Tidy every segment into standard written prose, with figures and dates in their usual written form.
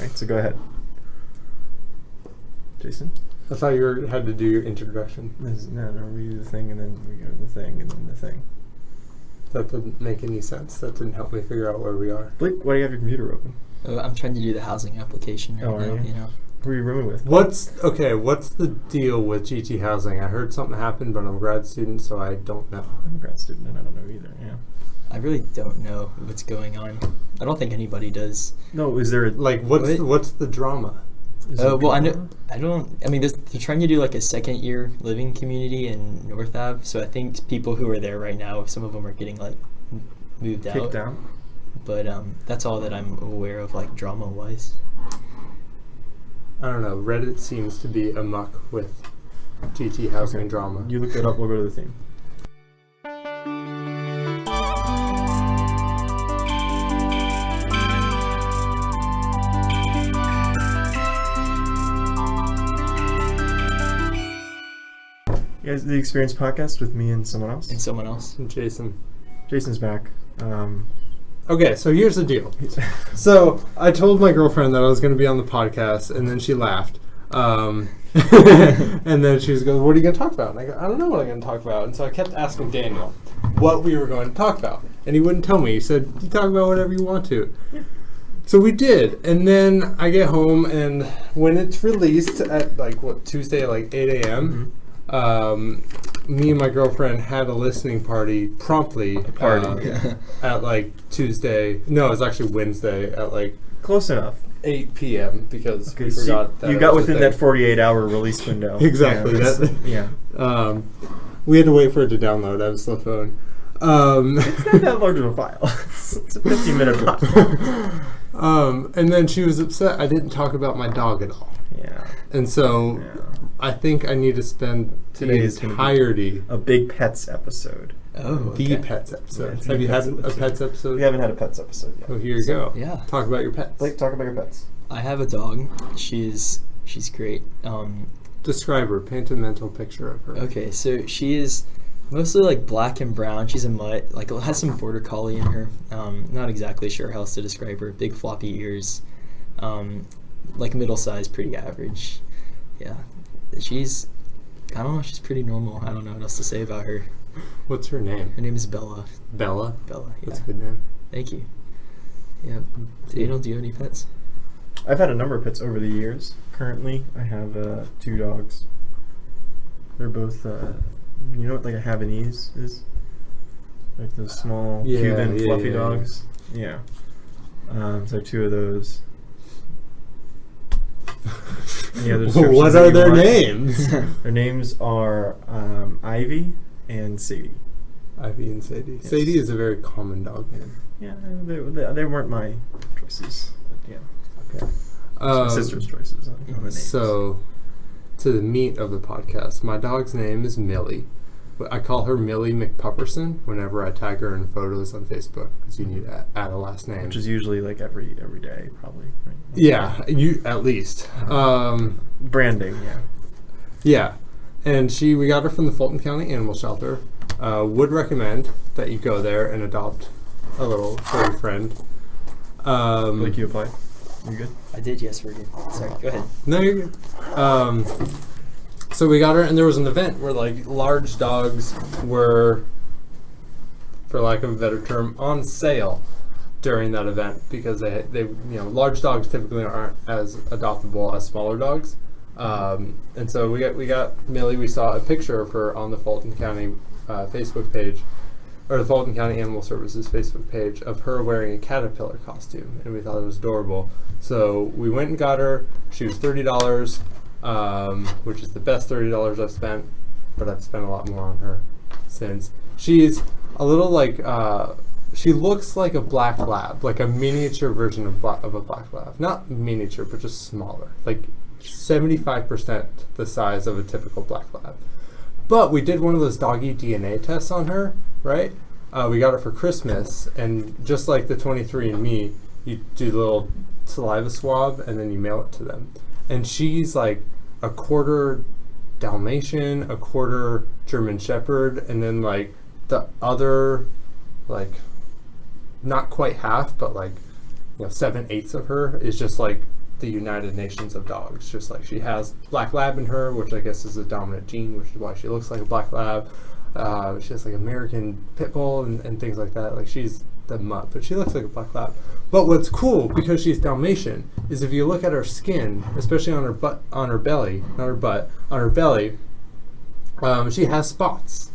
Right, so go ahead. Jason? I thought you had to do your introduction. No, we do the thing, and then we go to the thing, and then the thing. That didn't make any sense. That didn't help me figure out where we are. Blake, why do you have your computer open? I'm trying to do the housing application right now, you know. Who are you rooming with? What's the deal with GT Housing? I heard something happened, but I'm a grad student, so I don't know. I'm a grad student, and I don't know either, yeah. I really don't know what's going on. I don't think anybody does. No, is there what's the drama? Well, I mean, they're trying to do like a second year living community in North Ave. So I think people who are there right now, some of them are getting like moved out. Kicked out? But that's all that I'm aware of, like drama wise. I don't know. Reddit seems to be amok with GT Housing drama. You look it up, we'll go to the theme. You guys, the Experience Podcast with me and someone else. And someone else. And Jason. Jason's back. Okay, so here's the deal. So I told my girlfriend that I was going to be on the podcast, and then she laughed. And then she was going, "What are you going to talk about?" And I go, "I don't know what I'm going to talk about." And so I kept asking Daniel what we were going to talk about, and he wouldn't tell me. He said, "You talk about whatever you want to." Yeah. So we did, and then I get home, and when it's released at Tuesday at 8 a.m. Me and my girlfriend had a listening party promptly at Tuesday. No, it was actually Wednesday at close enough. 8 p.m. because we forgot that you got within that 48-hour release window. Exactly. We had to wait for it to download. I was the phone. It's not that large of a file. It's a 15-minute file. And then she was upset I didn't talk about my dog at all. Yeah. And so I think I need to spend the entirety a big pets episode. Oh, the pets episode. Have you had a pets episode? We haven't had a pets episode yet. Oh, here you go. Yeah. Talk about your pets. Blake, talk about your pets. I have a dog. She's great. Describe her. Paint a mental picture of her. Okay, so she is mostly black and brown. She's a mutt. Has some border collie in her. Not exactly sure how else to describe her. Big floppy ears. Middle size, pretty average. Yeah. She's pretty normal. I don't know what else to say about her. What's her name? Her name is Bella. Bella? Bella, yeah. That's a good name. Thank you. Yeah. Daniel, do you have any pets? I've had a number of pets over the years. Currently, I have 2 dogs. They're both, you know what a Havanese is? Like those small Cuban fluffy dogs? Yeah. So 2 of those. What are their names? Their names are Ivy and Sadie. Ivy and Sadie. Yes. Sadie is a very common dog name. Yeah, they weren't my choices. But yeah. Okay. My sister's choices on the names. So, to the meat of the podcast, my dog's name is Millie. I call her Millie McPupperson whenever I tag her in photos on Facebook because you need to add a last name. Which is usually every day, probably. Right? Yeah, you at least. Branding, yeah. Yeah, and we got her from the Fulton County Animal Shelter. Would recommend that you go there and adopt a little furry friend. Like you applied? You good? I did, yes, we're good. Sorry, go ahead. No, you're good. So we got her, and there was an event where large dogs were, for lack of a better term, on sale during that event because they large dogs typically aren't as adoptable as smaller dogs. And so we got Millie. We saw a picture of her on the Fulton County Facebook page, or the Fulton County Animal Services Facebook page, of her wearing a caterpillar costume, and we thought it was adorable. So we went and got her. She was $30. Which is the best $30 I've spent, but I've spent a lot more on her since. She's a little she looks like a black lab, like a miniature version of a black lab. Not miniature, but just smaller, 75% the size of a typical black lab. But we did one of those doggy DNA tests on her, right? We got her for Christmas, and just like the 23andMe, you do the little saliva swab, and then you mail it to them. And she's a quarter Dalmatian, a quarter German Shepherd, and then the other, not quite half, but 7/8 of her is just the United Nations of dogs. Just like she has black lab in her, which I guess is a dominant gene, which is why she looks like a black lab. She has like American pit bull and things like that. Like she's the mutt, but she looks like a black lab. But what's cool, because she's Dalmatian, is if you look at her skin, especially on her butt, on her belly, not her butt, on her belly, she has spots,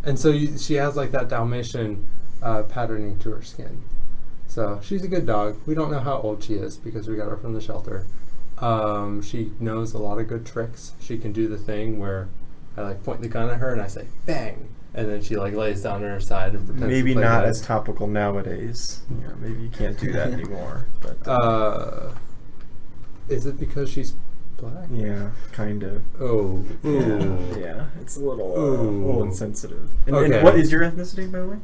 and so she has like that Dalmatian patterning to her skin. So she's a good dog. We don't know how old she is because we got her from the shelter. She knows a lot of good tricks. She can do the thing where I like point the gun at her and I say bang, and then she like lays down on her side and pretends Maybe to play not dead. as topical nowadays. Yeah, maybe you can't do that anymore. But Is it because she's black? yeah, kind of. Oh. Yeah, it's a little Ooh. insensitive. And Okay. what is your ethnicity, by the way?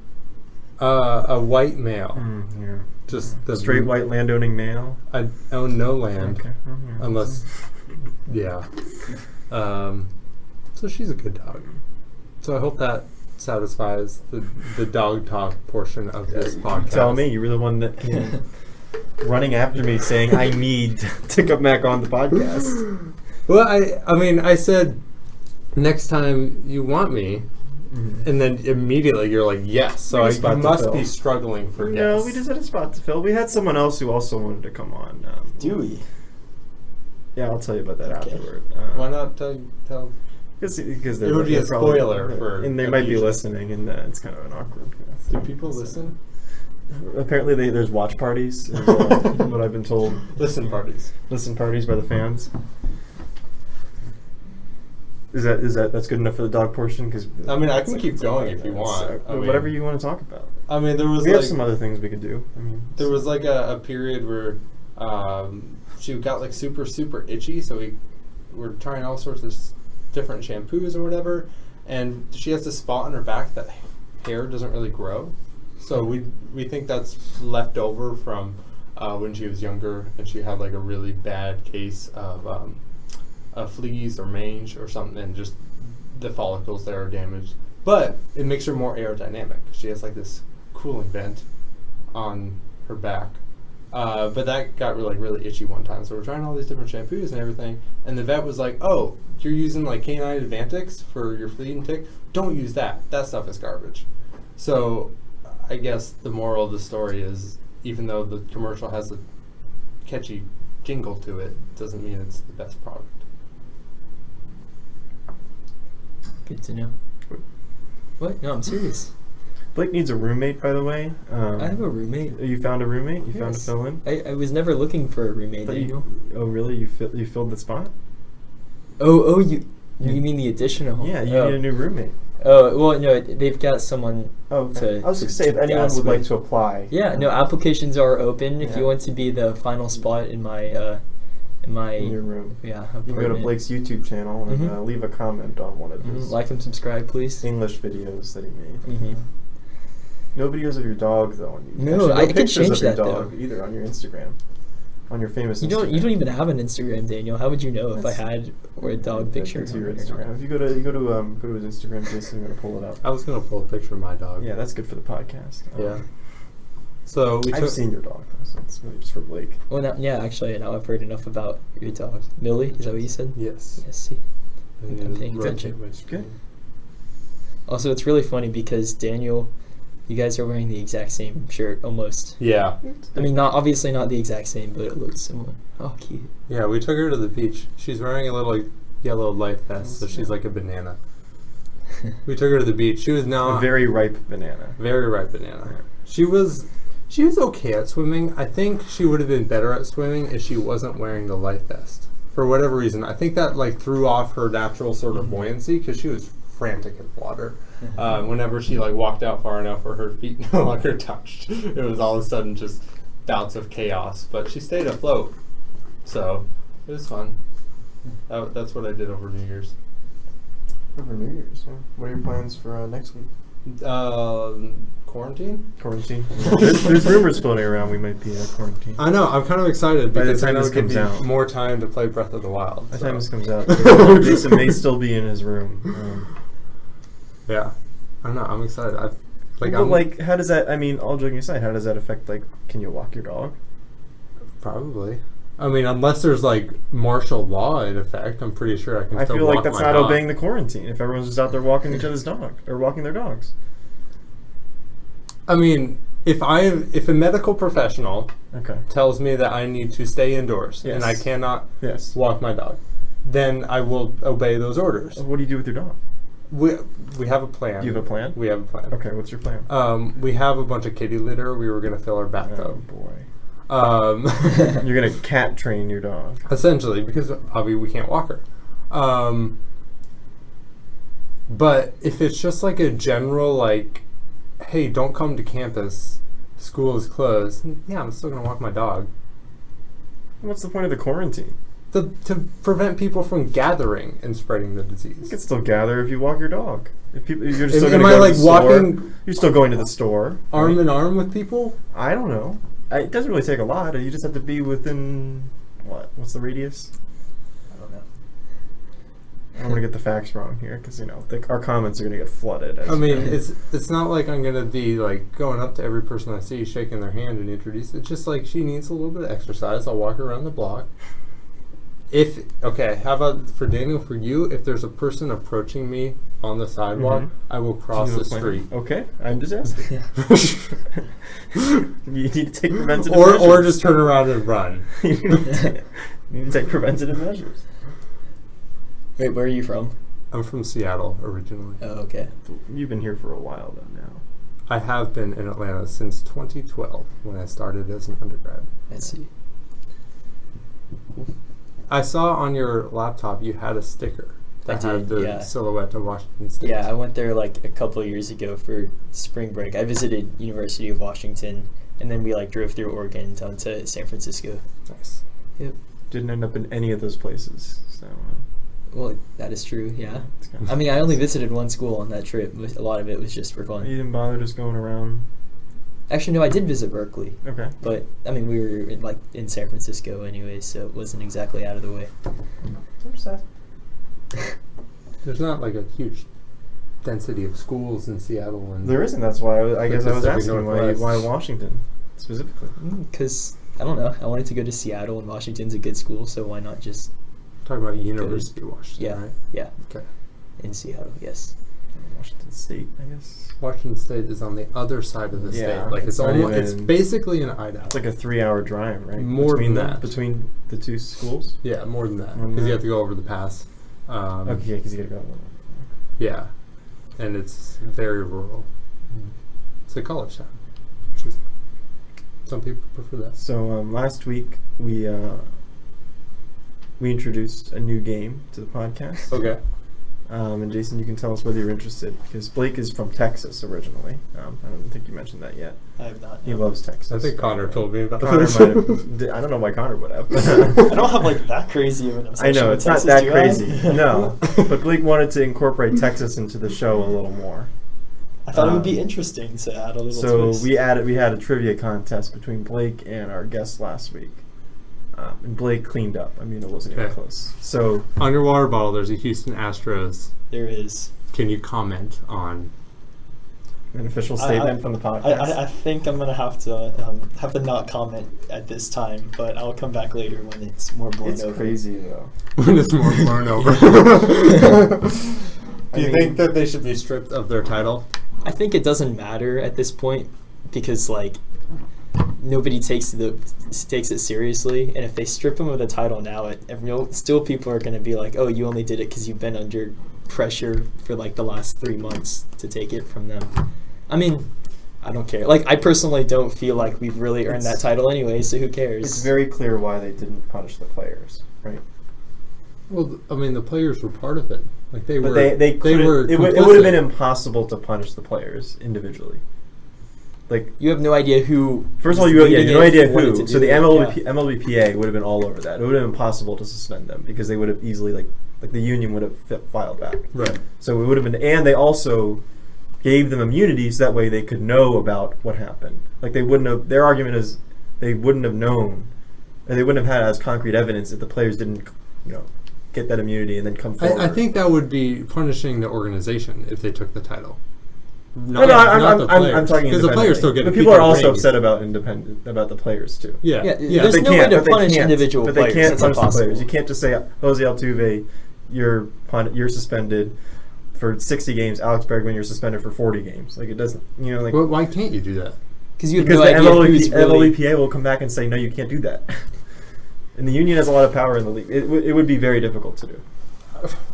A white male. Yeah. Just the Straight white landowning male. I own no land. Okay. Oh, yeah. Unless, yeah. So she's a good dog. So I hope that satisfies the dog talk portion of this podcast. Tell me, you were the one that came running after me saying I need to come back on the podcast. Well, I mean, I said next time you want me, and then immediately you're like, yes. So We just I about to must fill. be struggling for No, yes. we just had a spot to fill. We had someone else who also wanted to come on. Do we? Yeah, I'll tell you about that Okay. afterward. Why not tell? Because It would be a spoiler for and they might be future. listening, and it's kind of an awkward. Do people listen? Apparently, there's watch parties. Is, what I've been told. Listen parties. Listen parties by the fans. Is that's good enough for the dog portion? Because I mean, I can keep going if you want. I mean, whatever you want to talk about. I mean, there was We like have some other things we could do. I mean, there was like a period where she got like super itchy, so we were trying all sorts of different shampoos or whatever, and she has this spot on her back that hair doesn't really grow. So we think that's left over from when she was younger and she had like a really bad case of fleas or mange or something, and just the follicles there are damaged. But it makes her more aerodynamic. She has like this cooling vent on her back. But that got really itchy one time. So we're trying all these different shampoos and everything, and the vet was like, "Oh, you're using like Canine Advantix for your flea and tick? Don't use that. That stuff is garbage." So I guess the moral of the story is, even though the commercial has a catchy jingle to it, doesn't mean it's the best product. Good to know. What? No, I'm serious. Blake needs a roommate, by the way. I have a roommate. You found a roommate? You found a Yes. fill-in? I was never looking for a roommate. But Daniel. oh, really? You filled the spot? Oh, you mean the additional? Yeah, you oh. need a new roommate. Oh, well, no, they've got someone. Oh, okay. To- I was to- going to say, if to anyone ask would like with. to apply. Yeah, no, applications are open. If Yeah. you want to be the final spot in my In your room. yeah You can go to apartment. Blake's YouTube channel and Mhm. leave a comment on one of Mhm, his like and subscribe, please. English videos that he made. Mhm. No videos of your dog, though. On YouTube. No, Actually, I can pictures change of your that, dog though. either on your Instagram. On your famous You Instagram. don't even have an Instagram, Daniel. How would you know if I That's- had or a dog picture? Into your on it or not? Instagram. If you go to his Instagram, Jason, I'm gonna pull it up. I was gonna pull a picture of my dog. Yeah, that's good for the podcast. Yeah. So we I've took. seen your dog, though, so it's really just for Blake. Well, actually, now I've heard enough about your dog. Millie, is that what you said? Yes. Yes, see. And I'm then paying rotate attention. my screen. Also, it's really funny because Daniel, you guys are wearing the exact same shirt, almost. Yeah. I mean, obviously not the exact same, but it looks similar. Oh, cute. Yeah, we took her to the beach. She's wearing a little yellow life vest, so she's like a banana. We took her to the beach. She was now A very ripe banana. very ripe banana. She was okay at swimming. I think she would have been better at swimming if she wasn't wearing the life vest. For whatever reason, I think that like threw off her natural sort of buoyancy because she was frantic in water. Whenever she like walked out far enough where her feet no longer touched, it was all of a sudden just bouts of chaos. But she stayed afloat, so it was fun. That's what I did over New Year's. Over New Year's, huh? What are your plans for next week? Quarantine? Quarantine? there's rumors floating around we might be quarantined. I know. I'm kind of excited By the because I time know this it could comes be out. more time to play Breath of the Wild. By the so. time this comes out, Jason may still be in his room. Yeah, I don't know. I'm excited. How does that? I mean, all joking aside, how does that affect? Like, can you walk your dog? Probably. I mean, unless there's like martial law in effect, I'm pretty sure I can. I still feel walk like that's my not dog. obeying the quarantine. If everyone's just out there walking each other's dog or walking their dogs. I mean, if a medical professional Okay. tells me that I need to stay indoors and I Yes. cannot Yes. walk my dog, then I will obey those orders. What do you do with your dog? We have a plan. Do you have a plan? We have a plan. Okay, what's your plan? We have a bunch of kitty litter. We were gonna fill our Oh bathtub. boy. Um, You're gonna cat train your dog. essentially, because obviously we can't walk her. But if it's just like a general like, hey, don't come to campus, school is closed. Yeah, I'm still gonna walk my dog. What's the point of the quarantine? To prevent people from gathering and spreading the You disease. can still gather if you walk your dog. If people, you're Am, still going am to I go like to the store. walking You're still going to the store. arm right? in arm with people? I don't know. It doesn't really take a lot. You just have to be within what? What's the radius? I don't know. I don't want to get the facts wrong here because our comments are going to get flooded. I mean, it's not like I'm gonna be like going up to every person I see, shaking their hand and introduce. It's just like she needs a little bit of exercise. I'll walk her around the block. How about for Daniel? For you, if there's a person approaching me on the sidewalk, Mhm. I will cross Do you the have a plan? street. Okay, I'm just asking. You need to take preventative or measures. just turn around and run. You need to take preventative measures. Wait, where are you from? I'm from Seattle originally. Oh, okay. You've been here for a while though now. I have been in Atlanta since 2012 when I started as an undergrad. I see. I saw on your laptop you had a sticker that I had did, the yeah. silhouette of Washington State. Yeah, I went there like a couple of years ago for spring break. I visited University of Washington, and then we like drove through Oregon down to San Francisco. Nice. Yep. Didn't end up in any of those places. So Well, that is true. Yeah. it's kind I mean, I only visited one school on that trip. A lot of it was just for fun. You didn't bother just going around. Actually, no, I did visit Berkeley, Okay. but I mean, we were in San Francisco anyway, so it wasn't exactly out of the way. There's not like a huge density of schools in Seattle, and There isn't. That's why I guess I was Pacific asking Northwest. why Washington specifically. Because I don't know, I wanted to go to Seattle, and Washington's a good school, so why not just talking about University of Washington, yeah, right? yeah, Okay. in Seattle? Yes. Washington State, I guess. Washington State is on the other side of the Yeah, state. Like it's it's not almost, even- it's basically in Idaho. It's like a 3-hour drive, right? More between than them, that. between the two schools. Yeah, more than that More than because you that? have to go over the pass. Okay, because you gotta go. Yeah, and it's very rural. It's a college town, which is some people prefer that. So last week we introduced a new game to the podcast. Okay. And Jason, you can tell us whether you're interested because Blake is from Texas originally. I don't think you mentioned that yet. I have not. He loves Texas. I think Connor told me about Connor this. might have. I don't know why Connor would have. I don't have like that crazy of an I obsession know with it's not Texas, that do I? crazy. No, but Blake wanted to incorporate Texas into the show a little more. I thought it would be interesting to add a little So twist. we had a trivia contest between Blake and our guest last week, and Blake cleaned up. I mean, it wasn't even Okay. close. So On your water bottle, there's a Houston Astros. There is. Can you comment on? an official statement from the podcast. I think I'm gonna have to not comment at this time, but I'll come back later when it's more blown It's over. crazy though. When it's more blown over. I Do you mean- think that they should be stripped of their title? I think it doesn't matter at this point because like nobody takes it seriously, and if they strip them of the title now, still people are gonna be like, oh, you only did it because you've been under pressure for like the last 3 months to take it from them. I mean, I don't care. Like, I personally don't feel like we've really earned that title anyway, so who cares? It's very clear why they didn't punish the players, right? Well, I mean, the players were part of it. Like they But were. they couldn't. were. It would have been impossible to punish the players individually. Like, You have no idea who. first of all, is you have leading no it, idea wanted who. to So do the it. MLBPA would have been all over that. It would have been impossible to suspend them because they would have easily like the union would have filed back. Right. So it would have been, and they also gave them immunity so that way they could know about what happened. Like they wouldn't have. Their argument is they wouldn't have known, or they wouldn't have had as concrete evidence if the players didn't, get that immunity and then come forward. I think that would be punishing the organization if they took the title. Not, I'm the players. I'm talking because the players still get. But people are also upset about the players too. Yeah. There's no way to punish individual players. players. But they can't That's punish the players. impossible. You can't just say Jose Altuve, you're suspended for 60 games. Alex Bregman, you're suspended for 40 games. Like it doesn't. Like. Well, why can't you do that? Because you have Because no the idea who's really. LLEPA will come back and say, no, you can't do that. And the union has a lot of power in the league. It would be very difficult to do.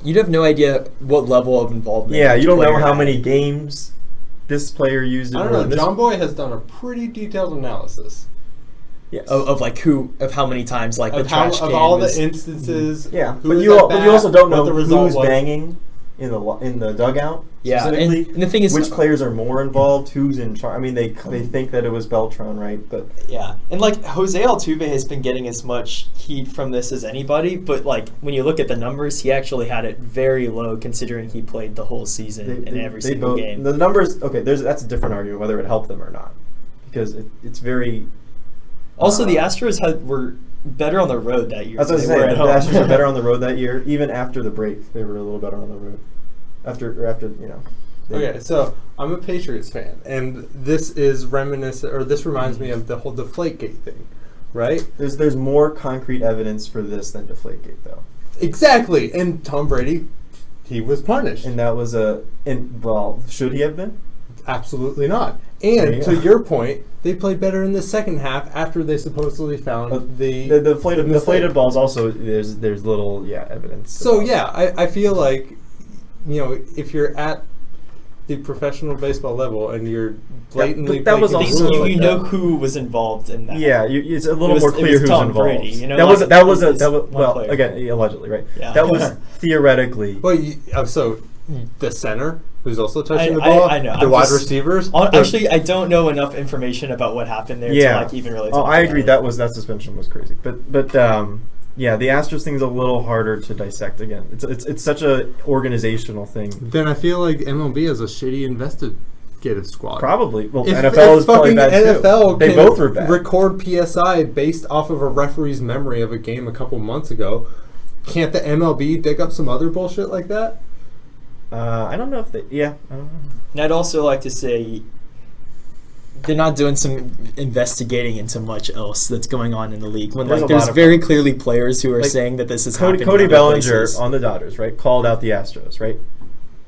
You'd have no idea what level of involvement. Yeah, each you don't know player how had. many games this player used. I don't know. John Boy has done a pretty detailed analysis. Yes. Of how many times like the trash can of all was, the instances. Yeah, who but was you at but you also bat, don't what know the result who's was. banging in the dugout. Yeah, specifically. and the thing is, which players are more involved? Who's in charge? I mean, they think that it was Beltran, right? But yeah, and like Jose Altuve has been getting as much heat from this as anybody, but like when you look at the numbers, he actually had it very low considering he played the whole season in every single game. The numbers, okay, that's a different argument whether it helped them or not, because it's very. Also, the Astros were better on the road that year. That's what I was than they saying. were The at home. Astros were better on the road that year. Even after the break, they were a little better on the road. After Okay, so I'm a Patriots fan, and this is reminiscent, or this reminds me of the whole Deflategate thing, right? There's more concrete evidence for this than Deflategate, though. Exactly, and Tom Brady, he was punished. And that was should he have been? Absolutely not. And Yeah. to your point, they played better in the second half after they supposedly found the deflated balls. Also, there's little evidence. So about. yeah, I feel like, if you're at the professional baseball level and you're blatantly but that was breaking also rules you like know that. who was involved in that. Yeah, it's a little It was- more it clear was who's Tom involved. Brady, you know, that like, was it's one well player. again allegedly, right? Yeah. That was theoretically. Well, so the center who's also touching the I ball, know. the I'm wide just- receivers. Actually, I don't know enough information about what happened there to like even really. Oh, talk I about agree. it. That suspension was crazy, but the Astros thing's a little harder to dissect. Again, it's such a organizational thing. Then I feel like MLB has a shitty investigative squad. Probably. Well, If NFL is probably fucking bad NFL too. They can both were bad. record PSI based off of a referee's memory of a game a couple months ago, can't the MLB dig up some other bullshit like that? I don't know if they. Yeah, I don't know. And I'd also like to say they're not doing some investigating into much else that's going on in the league. When There's a there's lot of very problems. clearly players who are Like, saying that this is Cody happening. in other Bellinger places. on the Dodgers, right, called out the Astros, right?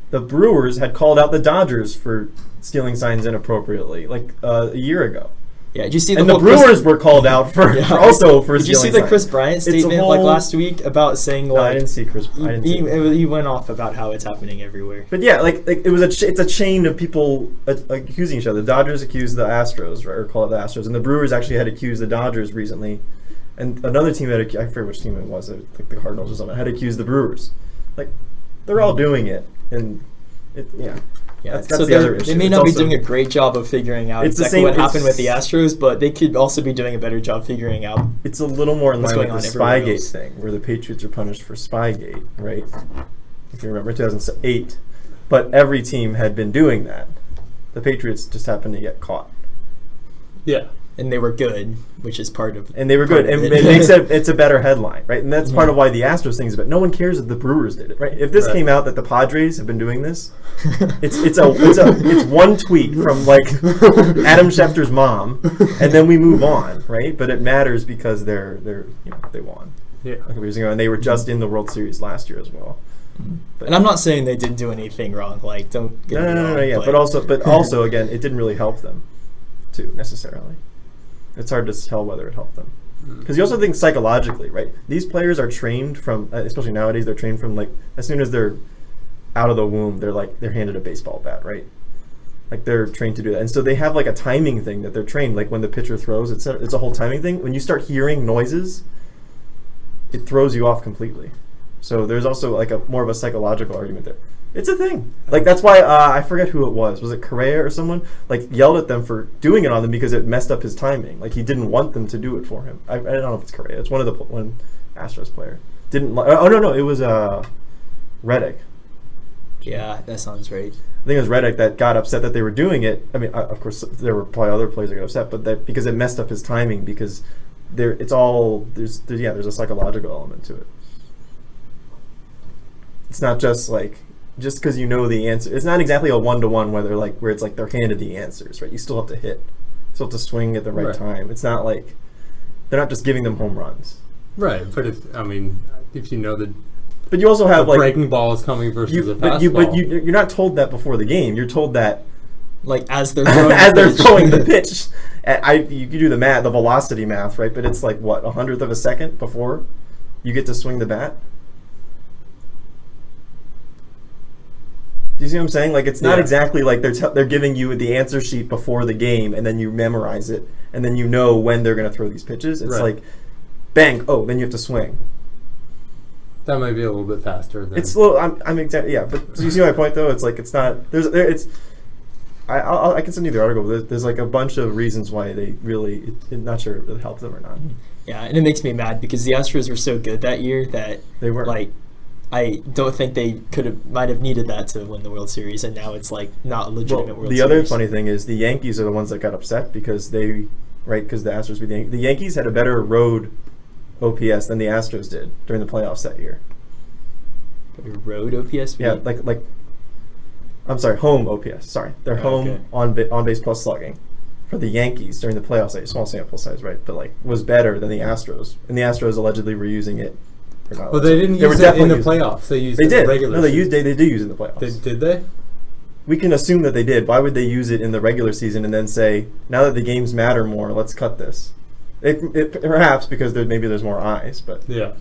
The Brewers had called out the Dodgers for stealing signs inappropriately, like a year ago. Yeah, did you see the And the whole Brewers were called out for Yeah. also for Did you see stealing the Chris signs. Bryant It's a statement like whole- last week about saying No, I like didn't see Chris. I didn't see it. he went off about how it's happening everywhere. But yeah, like it was it's a chain of people accusing each other. The Dodgers accused the Astros, right, or call it the Astros, and the Brewers actually had accused the Dodgers recently, and another team had I forget which team it was, like the Cardinals or something, had accused the Brewers. Like they're all doing it, and Yeah, that's so the other issue. they may It's not be also- doing a great job of figuring out It's the exactly same- what happened with it's- the Astros, but they could also be doing a better job figuring out. It's a little more in What's line with going the on everywhere Spygate else. thing, where the Patriots are punished for Spygate, right? If you remember, 2008. But every team had been doing that. The Patriots just happened to get caught. Yeah. And they were good, which is part of. And they were part good. of And it. it makes it's a better headline, right? And that's part of why the Astros thing is about. No one cares if the Brewers did it, right? If this Right. came out that the Padres have been doing this, it's one tweet from like Adam Schefter's mom, and then we move on, right? But it matters because they won Yeah. a couple years ago, and they were just in the World Series last year as well. But, And I'm not saying they didn't do anything wrong. Like, don't get me wrong. yeah. But also, again, it didn't really help them, too, necessarily. It's hard to tell whether it helped them. Because you also think psychologically, right? These players are trained from, especially nowadays, they're trained from, like, as soon as they're out of the womb, they're handed a baseball bat, right? Like, they're trained to do that. And so they have, like, a timing thing that they're trained, like, when the pitcher throws, it's a whole timing thing. When you start hearing noises, it throws you off completely. So there's also, like, more of a psychological argument there. It's a thing. Like, that's why, I forget who it was. Was it Correa or someone? Like, yelled at them for doing it on them because it messed up his timing. Like, he didn't want them to do it for him. I don't know if it's Correa. It's one Astros player. No, it was Reddick. Yeah, that sounds right. I think it was Reddick that got upset that they were doing it. I mean, of course, there were probably other players that got upset, but that because it messed up his timing because there's a psychological element to it. It's not just like just because you know the answer. It's not exactly a 1-to-1 where it's like they're handed the answers, right? You still have to hit. You still have to swing at the right time. It's not like they're not just giving them home runs. Right, but if you know that. But you also have a breaking ball is coming versus a fastball. But you're not told that before the game. You're told that like as they're throwing throwing the pitch. You do the velocity math, right? But it's like what, 100th of a second before you get to swing the bat. Do you see what I'm saying? Like it's not exactly like they're giving you the answer sheet before the game, and then you memorize it, and then you know when they're going to throw these pitches. It's like, bang! Oh, then you have to swing. That might be a little bit faster. It's a little. I'm exactly but do you see my point though? It's like it's not. I can send you the article. There's like a bunch of reasons why they really. Not sure if it helped them or not. Yeah, and it makes me mad because the Astros were so good that year that they were like. I don't think they might have needed that to win the World Series, and now it's like not a legitimate World Series. The other funny thing is the Yankees are the ones that got upset because because the Astros beat the Yankees. The Yankees had a better road OPS than the Astros did during the playoffs that year. Road OPS? Yeah, like I'm sorry, home OPS. Sorry, their home on base plus slugging for the Yankees during the playoffs. Like, small sample size, right? But like was better than the Astros, and the Astros allegedly were using it. Well, they didn't use it in the playoffs. They used it in the regular season. No, they did use it in the playoffs. Did they? We can assume that they did. Why would they use it in the regular season and then say, now that the games matter more, let's cut this? Perhaps because there's more eyes, but yeah.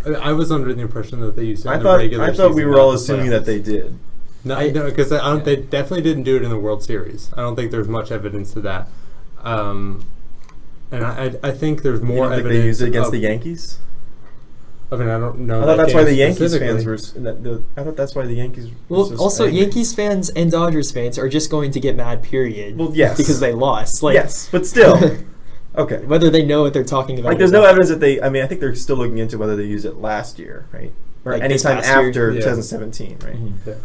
I was under the impression that they used it in the regular season. I thought we were all assuming that they did. No, because they definitely didn't do it in the World Series. I don't think there's much evidence to that. And I think there's more evidence. They used it against the Yankees? I mean, I don't know. I thought that's why the Yankees fans were. I thought that's why the Yankees. Well, also angry. Yankees fans and Dodgers fans are just going to get mad. Period. Well, yes, because they lost. Yes, but still, okay. Whether they know what they're talking about. Like, there's no evidence that they. I mean, I think they're still looking into whether they used it last year, right, or like anytime after 2017, right? Mm-hmm. Yeah.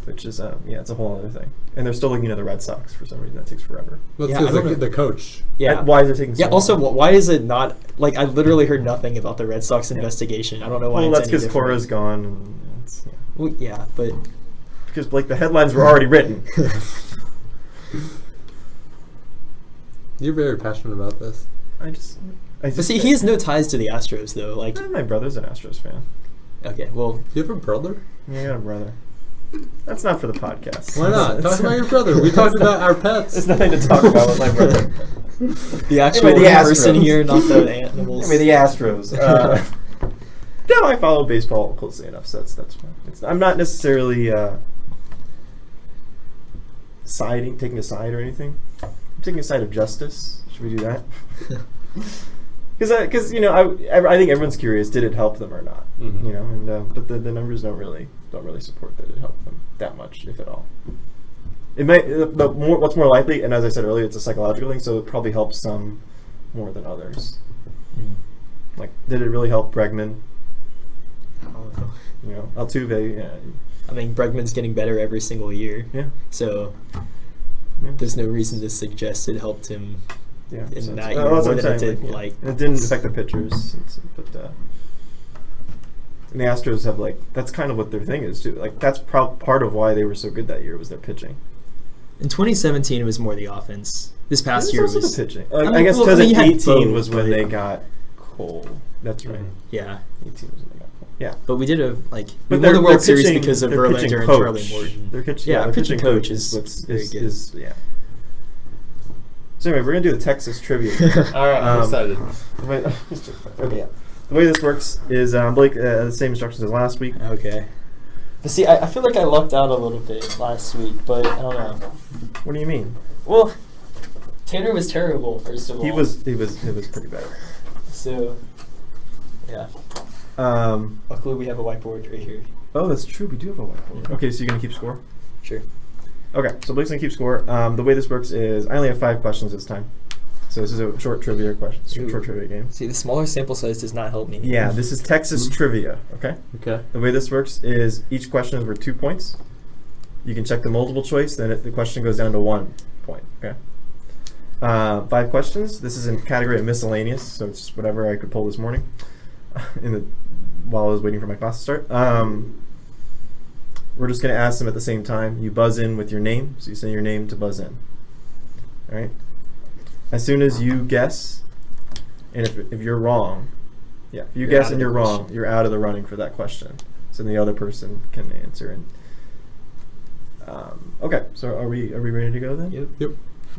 Which is it's a whole other thing, and they're still looking into the Red Sox for some reason. That takes forever. Well, because the coach. Yeah. And why is it taking so long? Also, why is it not like I literally heard nothing about the Red Sox investigation. I don't know why. Well, that's because Cora's gone. And Well, yeah, but because the headlines were already written. You're very passionate about this. But see, he has no ties to the Astros though. Like my brother's an Astros fan. Okay, well, do you have a brother? Yeah, I got a brother. That's not for the podcast. Why not? Talk about your brother. We talked about our pets. There's nothing to talk about with my brother. The actual person here, not the animals. The Astros. No, I follow baseball closely enough, so that's fine. I'm not necessarily taking a side or anything. I'm taking a side of justice. Should we do that? Because I think everyone's curious. Did it help them or not? Mm-hmm. You know, and but the numbers don't really support that it helped them that much, if at all. It might. What's more likely, and as I said earlier, it's a psychological thing, so it probably helps some more than others. Mm. Like, did it really help Bregman? I don't know. You know, Altuve. Yeah. I mean, Bregman's getting better every single year. Yeah. So there's no reason to suggest it helped him. Yeah, in that year more than it did. It didn't affect the pitchers, but and the Astros have that's kind of what their thing is too. Like, that's part of why they were so good that year was their pitching. In 2017, it was more the offense. This past year was the pitching. I guess because 18 was when they got cold. That's right. Yeah, 18 was when they got cold. Yeah, but we did we won the World Series because of Verlander and Charlie Morton. Their pitching coach is very good. Yeah. So anyway, we're going to do the Texas trivia. All right, I'm excited. Okay, yeah. The way this works is, Blake, the same instructions as last week. Okay. But see, I feel like I lucked out a little bit last week, but I don't know. What do you mean? Well, Tanner was terrible, first of all. He was pretty bad. So, yeah. Luckily, we have a whiteboard right here. Oh, that's true. We do have a whiteboard. Yeah. Okay, so you're going to keep score? Sure. Okay, so Blake's going to keep score. The way this works is I only have 5 questions this time. So this is a short trivia question, short trivia game. See, the smaller sample size does not help me. Yeah, this is Texas trivia, okay? Okay. The way this works is each question is worth 2 points. You can check the multiple choice, then the question goes down to 1 point, okay? 5 questions. This is in category of miscellaneous, so it's just whatever I could pull this morning while I was waiting for my class to start. We're we're just going to ask them at the same time. You buzz in with your name, so you say your name to buzz in. All right? As soon as you guess, and if you're wrong, if you guess and you're wrong, you're out of the running for that question. So then the other person can answer. And okay, so are we ready to go then? Yep.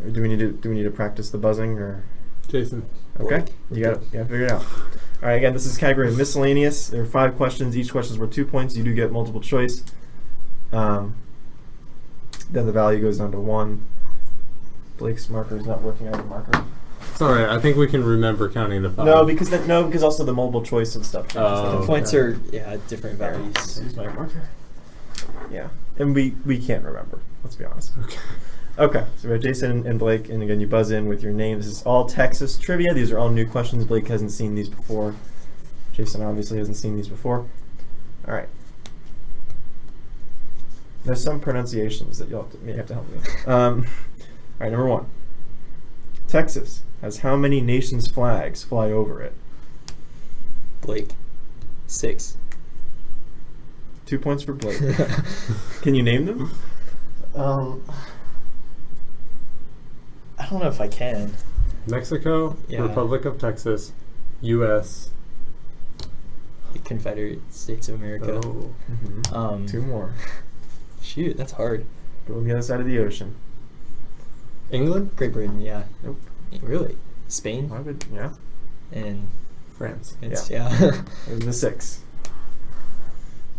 Or do we need to practice the buzzing or? Jason. Okay, you got to figure it out. All right, again, this is category miscellaneous. There are 5 questions. Each question is worth 2 points. You do get multiple choice. Then the value goes down to 1. Blake's marker is not working out of marker. It's all right. I think we can remember counting the 5. No, because also the multiple choice and stuff. Oh, The points are different values. Use my marker. Yeah, and we can't remember. Let's be honest. Okay, so we have Jason and Blake, and again, you buzz in with your name. This is all Texas trivia. These are all new questions. Blake hasn't seen these before. Jason obviously hasn't seen these before. All right. There's some pronunciations that may have to help me. All right, number 1. Texas has how many nations' flags fly over it? Blake. 6. 2 points for Blake. Can you name them? I don't know if I can. Mexico, Yeah. Republic of Texas, U.S. Confederate States of America. Oh. Mm-hmm. 2 more. Shoot, that's hard. Go on the other side of the ocean. England, Great Britain, yeah. Nope. Really? Spain? Why would, yeah. And France. it's, It was the 6.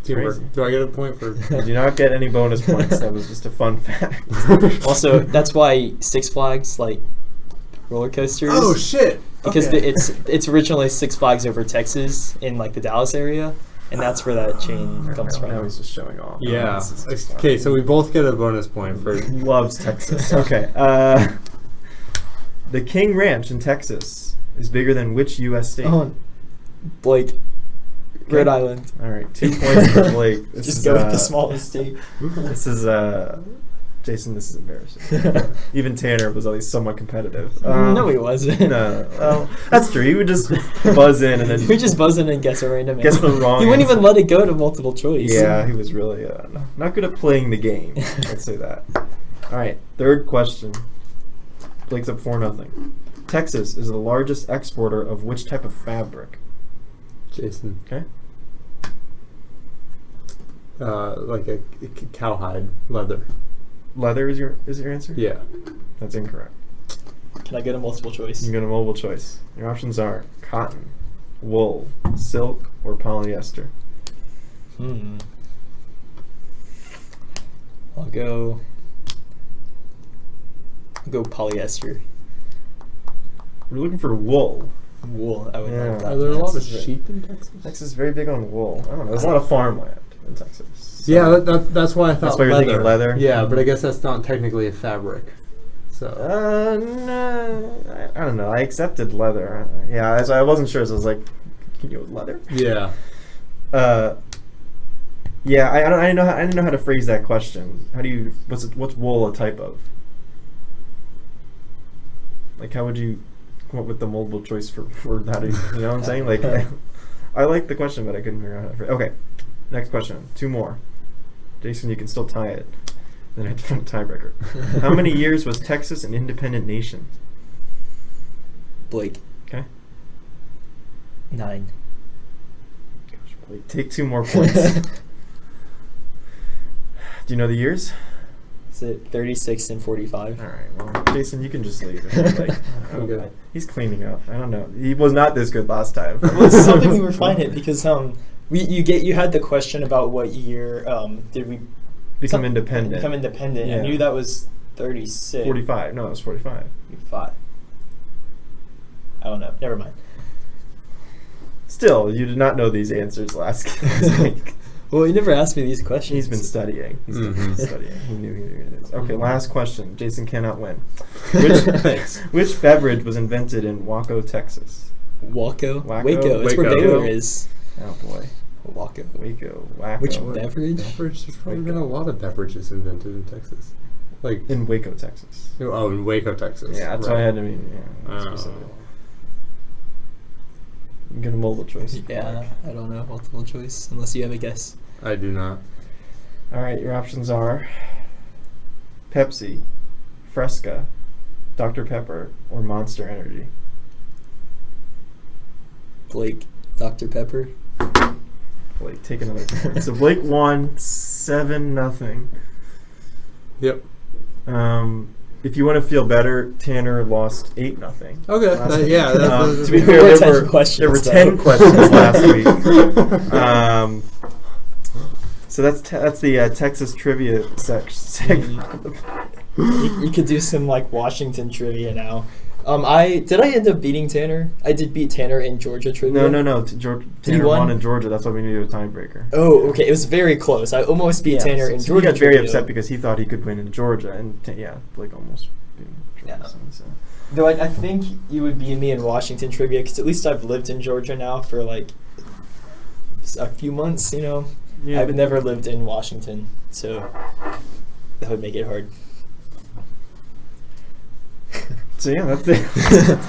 Teamwork. Crazy. Do I get a point for? You do not get any bonus points. That was just a fun fact. Also, that's why Six Flags, like roller coasters. Oh shit! Because Okay. it's originally Six Flags over Texas in like the Dallas area, and that's where that chain comes Now from. he's just showing off. Yeah. This is just Okay, fun. so we both get a bonus point for. He loves Texas. Okay. The King Ranch in Texas is bigger than which U.S. state? Oh, Blake, Rhode Island. All right, 2 points for Blake. This Just is, go with the smallest state. This is Jason. This is embarrassing. Even Tanner was at least somewhat competitive. No, he wasn't. No, well, that's true. He would just buzz in and then We just buzz in and guess a random guess answer. the wrong. He wouldn't answer. even let it go to multiple choice. Yeah, he was really not good at playing the game. Let's say that. All right, 3rd question. Blake's up 4-0. Texas is the largest exporter of which type of fabric? Jason. Okay. Like a cowhide leather. Leather is your answer? Yeah. That's incorrect. Can I go to multiple choice? You get a multiple choice. Your options are cotton, wool, silk, or polyester. I'll go polyester. We're looking for wool. Wool. I would Yeah. know that. Are there a lot of Texas is- sheep in Texas? Texas is very big on wool. I don't know. There's a lot of farmland in Texas. So Yeah, that's why I thought That's why you're leather. thinking leather? Yeah, but I guess that's not technically a fabric. So No, I don't know. I accepted leather. Yeah, I wasn't sure. So I was like, "Can you go with leather?" yeah. Yeah, I didn't know how to phrase that question. How do you? What's wool a type of? Like, how would you come up with the multiple choice for how do you know what I'm saying? Like, I like the question, but I couldn't figure out how to phrase. Okay, next question. 2 more. Jason, you can still tie it. Then I have to find a tiebreaker. How many years was Texas an independent nation? Blake. Okay. 9. Gosh, Blake, take 2 more points. Do you know the years? Is it 36 and 45? All right. Well, Jason, you can just leave. Like, I'm good. He's cleaning up. I don't know. He was not this good last time. Well, it's something we were finding because you had the question about what year did we become independent. Become independent. Yeah. I knew that was 36. 45. No, it was 45. 5. I don't know. Never mind. Still, you did not know these answers last week. Well, you never asked me these questions. He's been studying. He's been studying. He knew it is. Okay, last question. Jason cannot win. Which beverage was invented in Waco, Texas? Waco? Waco? Waco. It's where Waco. Baylor is. Oh boy. Waco. Waco. Waco. Which beverage? There's probably been a lot of beverages invented in Texas. Like In Waco, Texas. oh, in Waco, Texas. Yeah, that's why I had to be specific. You get a multiple choice. Yeah, I don't know. Multiple choice, unless you have a guess. I do not. All right, your options are Pepsi, Fresca, Dr. Pepper, or Monster Energy. Blake, Dr. Pepper. Blake, take another point. So Blake won 7-0. Yep. If you want to feel better, Tanner lost 8-0. Okay. Last week. Yeah. To be There were fair, 10 questions, there were though. 10 questions last week. So that's the Texas trivia segment. You could do some like Washington trivia now. I end up beating Tanner. I did beat Tanner in Georgia trivia. No. he Tanner won? won in Georgia. That's why we needed a tiebreaker. Oh, okay. It was very close. I almost beat Tanner in so Georgia. he got very trivia. upset because he thought he could win in Georgia, and Blake almost beat him in Georgia. Yeah. So. Though I think you would beat me in Washington trivia because at least I've lived in Georgia now for like a few months. You know, Yeah. I've never lived in Washington, so that would make it hard. So yeah, that's it.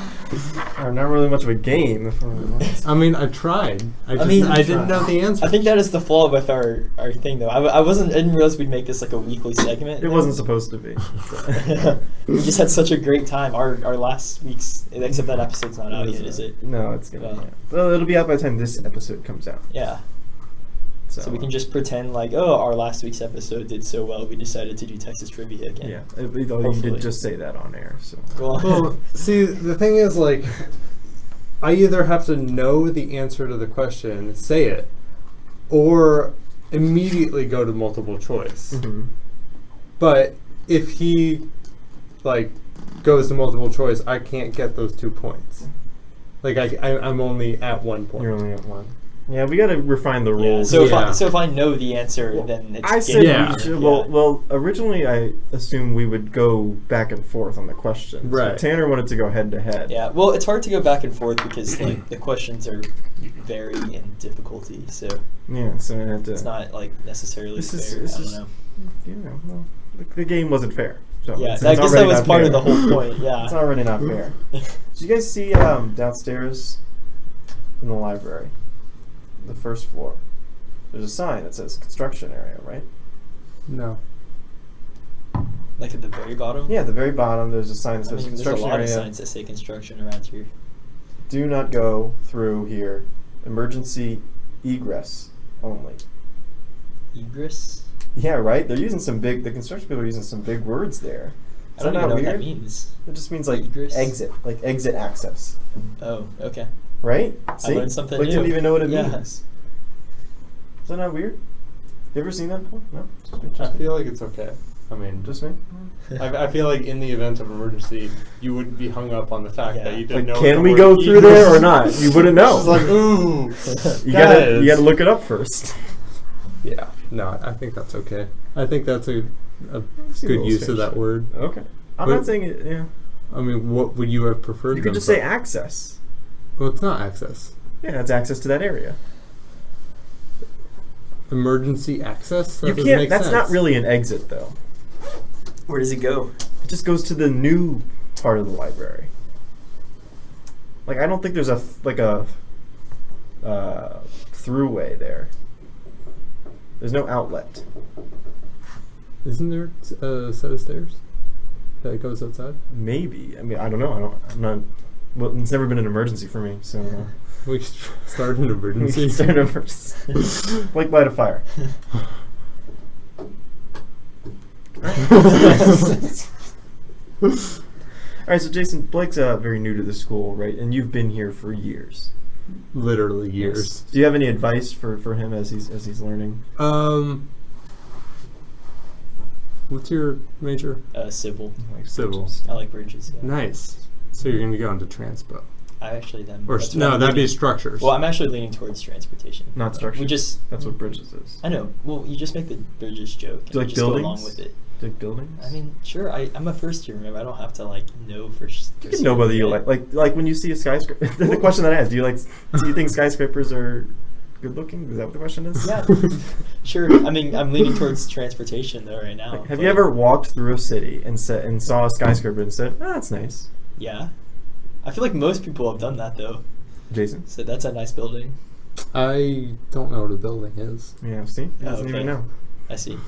Not really much of a game. If I'm honest. I mean, I tried. I didn't know the answer. I think that is the flaw with our thing, though. I didn't realize we'd make this like a weekly segment. It wasn't supposed to be. We just had such a great time. Our last week's, except that episode's not out yet, is it? No, it's gonna. Well. Be out. Well, it'll be out by the time this episode comes out. Yeah. So we can just pretend like, oh, our last week's episode did so well, we decided to do Texas trivia again. Yeah, you Hopefully. did just say that on air. So. Well, see, the thing is, like, I either have to know the answer to the question, say it, or immediately go to multiple choice. Mm-hmm. But if he, like, goes to multiple choice, I can't get those 2 points. Like, I'm only at 1 point. You're only at one. Yeah, we got to refine the rules. So Yeah. if I know the answer, then it's I said Yeah. we should, well, originally I assumed we would go back and forth on the questions. Right. So Tanner wanted to go head to head. Yeah, well, it's hard to go back and forth because like the questions are vary in difficulty, so Yeah, so I had to. it's not like necessily This fair. is I don't know. You know, well, the game wasn't fair. So Yeah, it's I guess that already was not part fair. of the whole point. Yeah. It's already not fair. Did you guys see downstairs in the library, the first floor? There's a sign that says construction area, right? No. Like at the very bottom. Yeah, at the very bottom there's a sign that I says mean, there's a construction lot area. of signs that say construction around here. Do not go through here. Emergency egress only. Egress. Yeah, right? They're using the construction people are using some big words there. I don't that even know not what that weird? means. It just means like Egress? exit access. Oh, okay. Right? See? learned something Like, you don't new. even know what it Yeah. means. Is that not weird? You ever seen that before? No? Just me? I Just me? feel like it's okay. I mean, Just me? I feel like in the event of emergency, you wouldn't be hung up on the fact that you didn't Like, know. can what we the go word through egress there or is. not? You wouldn't know. It's like, ooh, you guys. gotta look it up first. Yeah, no, I think that's okay. I think that's a Seems a good little use of strange. that word. Okay. I'm But- not saying it, yeah. I mean, what would you have preferred? You could them just for? say access. Well, it's not access. Yeah, that's access to that area. Emergency access? That You doesn't can't, make that's sense. not really an exit though. Where does it go? It just goes to the new part of the library. Like, I don't think there's a throughway there. There's no outlet. Isn't there a set of stairs that goes outside? Maybe. I mean, I don't know. I'm not. Well, it's never been an emergency for me, so. We should start an We emergency. can start an emergency. Blake, light a fire. All right, so Jason, Blake's very new to the school, right? And you've been here for years. Literally years. Do you have any advice for him as he's learning? What's your major? Civil. Like Civil. bridges? I like bridges. Yeah. Nice. So you're gonna go into transpo, I actually then. or that's what no? I'm That'd be leaning- structures. Well, I'm actually leaning towards transportation. Not structure. We just. That's what bridges is. I know. Well, you just make the bridges joke. And Do you like just go along buildings? with it. Like buildings? I mean, sure. I'm a first year. Remember, I don't have to like know for. You can know whether you like when you see a skyscraper. The question that I asked: do you think skyscrapers are good looking? Is that what the question is? Yeah, sure. I mean, I'm leaning towards transportation though right now. Like, have but- you ever walked through a city and saw a skyscraper and said, "Oh, that's nice"? Yeah, I feel like most people have done that though. Jason? So that's a nice building. I don't know what a building is. Yeah, see? He doesn't okay. even know. I I see.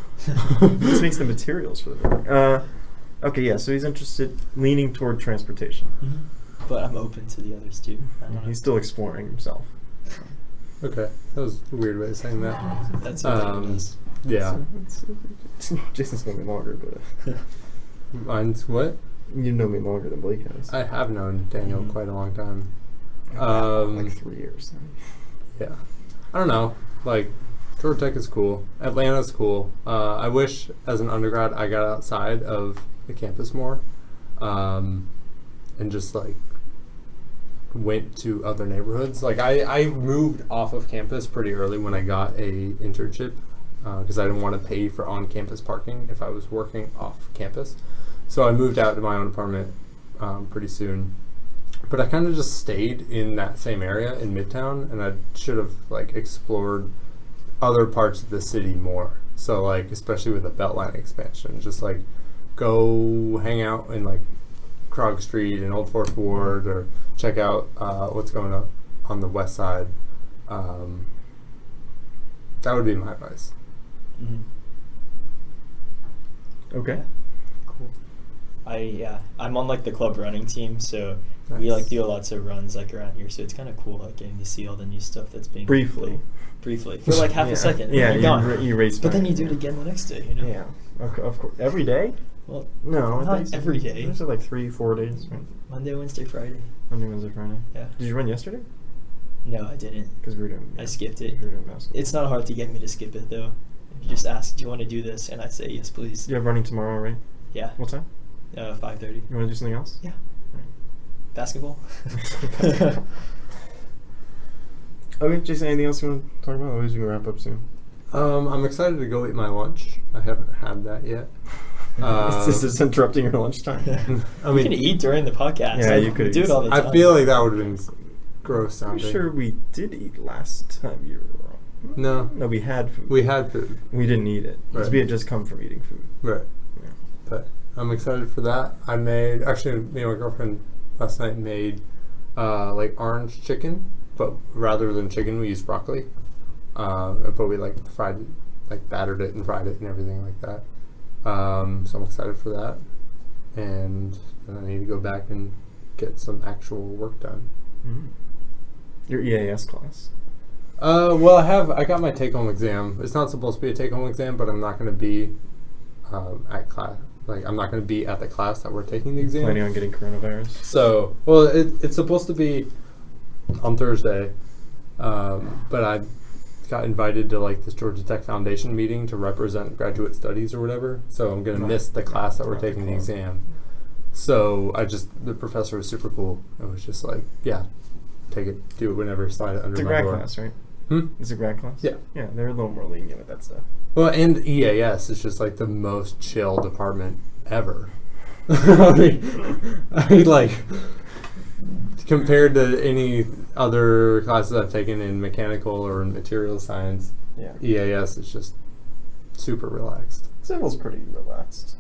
This makes the materials for the building. Okay, yeah. So he's interested, leaning toward transportation. But I'm open to the others too. I don't know. He's still exploring himself. Okay, that was a weird way of saying that. That's what it is. Yeah. Jason's known me longer, but Mine's what? you know me longer than Blake has. I have known Daniel quite a long time. Like 3 years. Yeah. I don't know. Like, Georgia Tech is cool. Atlanta's cool. I wish, as an undergrad, I got outside of the campus more, and just like went to other neighborhoods. Like, I moved off of campus pretty early when I got a internship, because I didn't want to pay for on-campus parking if I was working off campus. So I moved out to my own apartment pretty soon. But I kind of just stayed in that same area in Midtown, and I should have like explored other parts of the city more. So like, especially with the Beltline expansion, just like go hang out in like Krog Street and Old Fourth Ward, or check out what's going on the west side. That would be my advice. Okay. Cool. I'm on like the club running team, so Nice. we like do lots of runs like around here. So it's kind of cool, like getting to see all the new stuff that's being Briefly for like half a second. Yeah, and you're gone. you race. But then back. you do it again the next day. You know. Yeah. Okay, of course. Every day? Well, No, not I think so. every day. There's like 3-4 days. Right? Monday, Wednesday, Friday. Monday, Wednesday, Friday. Yeah. Did you run yesterday? No, I didn't. Because we were doing. I skipped it. We were doing basketball. It's not hard to get me to skip it though. If you just ask, do you want to do this? And I say yes, please. You have running tomorrow, right? Yeah. What time? 5:30. You want to do something else? Yeah. Right. Basketball. Okay, Jason, anything else you want to talk about? Otherwise, we can wrap up soon. I'm excited to go eat my lunch. I haven't had that yet. Is this interrupting your lunchtime? I We mean, can eat during the podcast. Yeah, you We could do it all the time. I feel like that would have been gross I'm sounding. sure we did eat last time you were on. No. No, we had food. We had food. We didn't eat it. Because Right. we had just come from eating food. Right. Yeah. But I'm excited for that. Actually, me and my girlfriend last night made like orange chicken, but rather than chicken, we used broccoli. But we like fried it, like battered it and fried it and everything like that. So I'm excited for that. And then I need to go back and get some actual work done. Mm. Your EAS class. Well, I got my take-home exam. It's not supposed to be a take-home exam, but I'm not going to be at class. Like, I'm not going to be at the class that we're taking the exam. Planning on getting coronavirus. So, well, it's supposed to be on Thursday, but I got invited to like this Georgia Tech Foundation meeting to represent graduate studies or whatever. So I'm going to miss the class that we're taking the exam. So the professor was super cool. It was just like, yeah, take it, do it whenever, slide it under It's a my grad door. class, right? Hmm? It's a grad class? Yeah. Yeah, they're a little more lenient with that stuff. Well, and EAS is just like the most chill department ever. I mean, like, compared to any other classes I've taken in mechanical or in material science, Yeah. EAS is just super relaxed. Civil's pretty relaxed.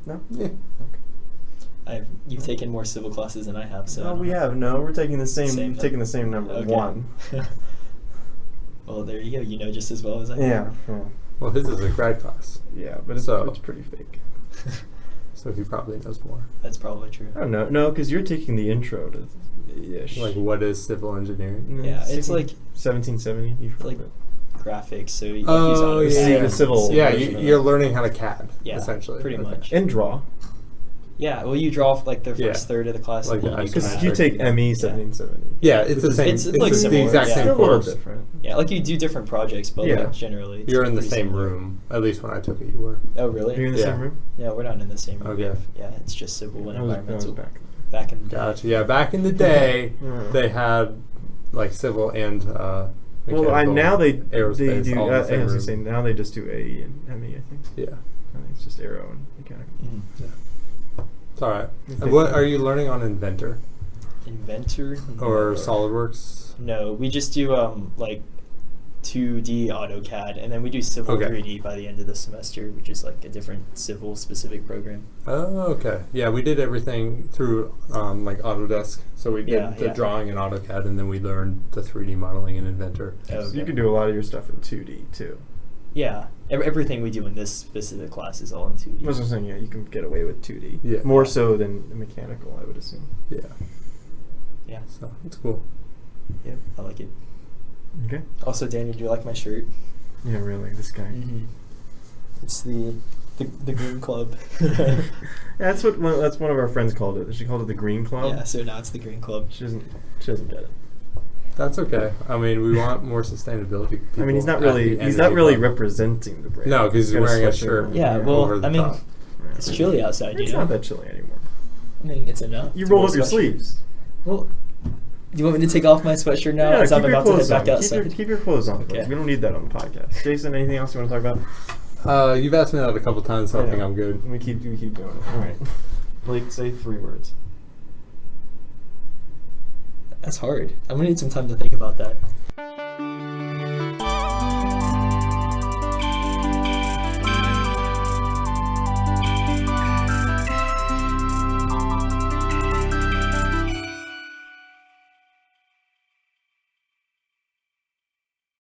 No? Yeah. You've taken more civil classes than I have, so. No, we have. No, we're taking the same. Same taking the same number. Okay. 1. Well, there you go. You know just as well as I do. Yeah. Well, his is a grad class, Yeah, but it's pretty fake. so he probably knows more. That's probably true. I don't know. No, because you're taking the intro to ish. Like, what is civil engineering? Yeah, it's like 1770. You've it's heard like of it. graphics. So you Oh, use yeah. AutoCAD, The civil- Yeah, version of you're it. learning how to CAD, Yeah, essentially. pretty Okay. much. And draw. Yeah, well, you draw like the first Yeah. third of the class. Like and then the you Because isometric. can- you take ME 1770. Yeah, it's the same. It's like the similar, exact yeah. same Still a little course. different. Yeah, like you do different projects, but Yeah. like generally. it's You're in the pretty same similar. room. At least when I took it, you were. Oh, really? Are you in the Yeah. same room? No, we're not in the same room. Okay. Yeah, it's just civil and I was environmental. back. Back in the day. Gotcha. Yeah, back in the day, Yeah. they had like civil and Well, mechanical, now they aerospace do. all in the same I was room. gonna say now they just do AE and ME. I think. Yeah, I think it's just aero and mechanical. Mhm. it's all right. You And think what so? are you learning on Inventor Inventor or No. SolidWorks? No, we just do like 2D AutoCAD, and then we do civil Okay. 3D by the end of the semester, which is like a different civil specific program. Oh, okay. Yeah, we did everything through like Autodesk. So we did Yeah, the yeah. drawing in AutoCAD, and then we learned the 3D modeling in Inventor. Oh, So you okay. can do a lot of your stuff in 2D too. Yeah, everything we do in this specific class is all in 2D. I was just saying, yeah, you can get away with 2D. Yeah. More so than mechanical, I would assume. Yeah. Yeah. So it's cool. Yep, I like it. Okay. Also, Daniel, do you like my shirt? Yeah, really, this guy. Mm-hmm. It's the Green Club. Yeah, that's one of our friends called it. She called it the Green Club. Yeah, so now it's the Green Club. She doesn't get it. That's okay. I mean, we want more sustainability. I mean, he's not people really at the he's end not of really the club. representing the brand. No, because he's got wearing a sweatshirt shirt. on. Yeah, well, over the I mean, top. it's chilly outside, It's you know? not that chilly anymore. I mean, it's enough. You to roll wear up a your sweatshirt. sleeves. Well, do you want me to take off my sweatshirt now Yeah, as I'm keep your about to head clothes back on. outside? Keep your clothes on. Okay. We don't need that on the podcast. Jason, anything else you want to talk about? You've asked me that a couple times, so I Yeah. think I'm good. We keep doing it. All right. Blake, say 3 words. That's hard. I'm gonna need some time to think about that.